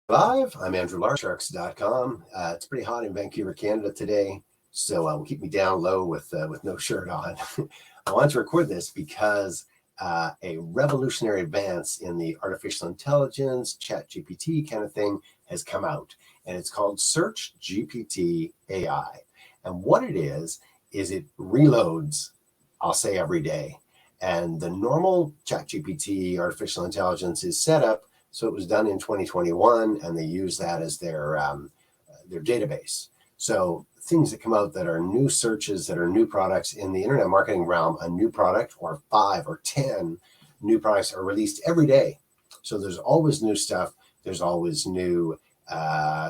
Live. I'm Andrew Larder, Sharks.com. It's pretty hot in Vancouver, Canada today, so will keep me down low with no shirt on. I wanted to record this because a revolutionary advance in the artificial intelligence, Chat-GPT kind of thing has come out, and it's called Search-GPT AI. And what it is it reloads, I'll say, every day. And the normal Chat-GPT artificial intelligence is set up so it was done in 2021, and they use that as their database. So things that come out that are new searches, that are new products in the internet marketing realm, a new product or 5 or 10 new products are released every day. So there's always new stuff. There's always new,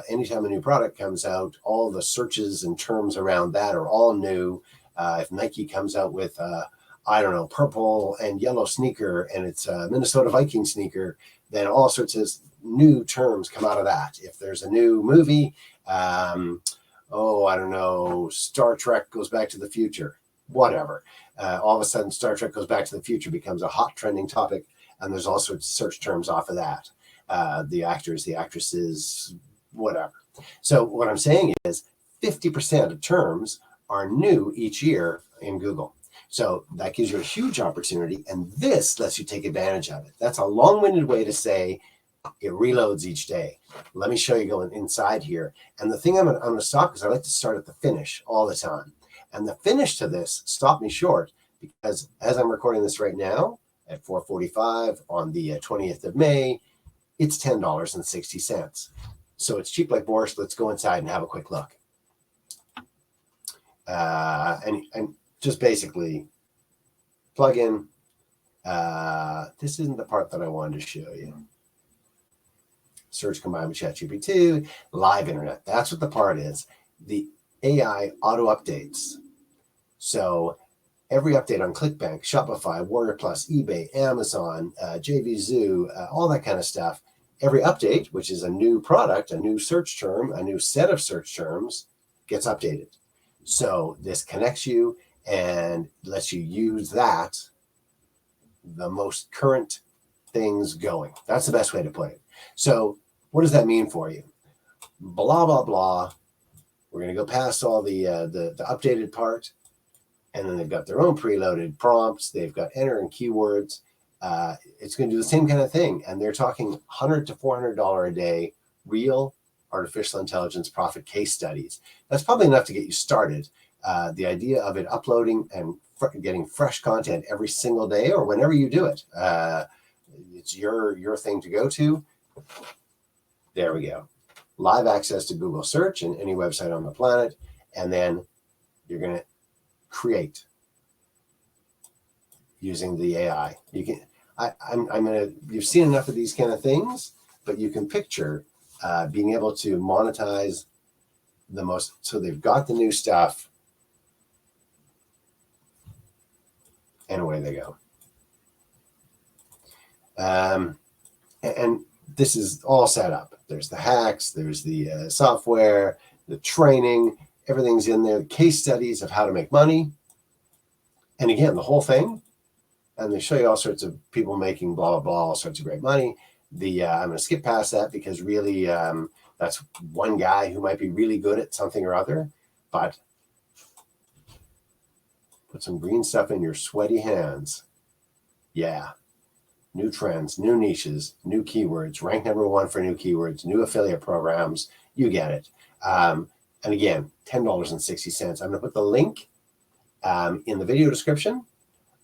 anytime a new product comes out, all the searches and terms around that are all new. If Nike comes out with, I don't know, purple and yellow sneaker, and it's a Minnesota Viking sneaker, then all sorts of new terms come out of that. If there's a new movie, I don't know, Star Trek Goes Back to the Future, whatever. All of a sudden, Star Trek Goes Back to the Future becomes a hot trending topic, and there's all sorts of search terms off of that. The actors, the actresses, whatever. So what I'm saying is 50% of terms are new each year in Google. So that gives you a huge opportunity, and this lets you take advantage of it. That's a long-winded way to say it reloads each day. Let me show you going inside here. And the thing I'm going to stop, because I like to start at the finish all the time. And the finish to this stopped me short because as I'm recording this right now at 4:45 on the 20th of May, it's $10.60. So it's cheap like borscht. Let's go inside and have a quick look. And just basically plug in. This isn't the part that I wanted to show you. Search combined with Chat-GPT, live internet. That's what the part is. The AI auto updates. So every update on ClickBank, Shopify, Warrior Plus, eBay, Amazon, JVZoo, all that kind of stuff. Every update, which is a new product, a new search term, a new set of search terms, gets updated. So this connects you and lets you use that, the most current things going. That's the best way to put it. So what does that mean for you? Blah, blah, blah. We're going to go past all the updated part. And then they've got their own preloaded prompts. They've got enter and keywords. It's going to do the same kind of thing. And they're talking $100 to $400 a day, real artificial intelligence profit case studies. That's probably enough to get you started. The idea of it uploading and getting fresh content every single day or whenever you do it, it's your thing to go to. There we go. Live access to Google search and any website on the planet. And then you're going to create using the AI. You can, you've seen enough of these kind of things, but you can picture being able to monetize the most. So they've got the new stuff, and away they go. And this is all set up. There's the hacks, there's the software, the training, everything's in there, case studies of how to make money. And again, the whole thing, and they show you all sorts of people making blah, blah, blah, all sorts of great money. I'm going to skip past that because really that's one guy who might be really good at something or other, but put some green stuff in your sweaty hands. Yeah. New trends, new niches, new keywords, rank #1 for new keywords, new affiliate programs. You get it. And again, $10.60. I'm going to put the link in the video description.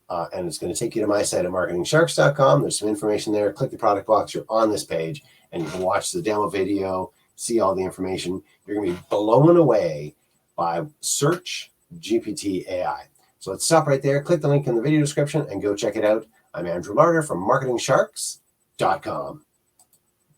And it's going to take you to my site at marketingsharks.com. There's some information there. Click the product box. You're on this page, and you can watch the demo video, see all the information. You're going to be blown away by Search-GPT AI. So let's stop right there. Click the link in the video description and go check it out. I'm Andrew Larder from marketingsharks.com.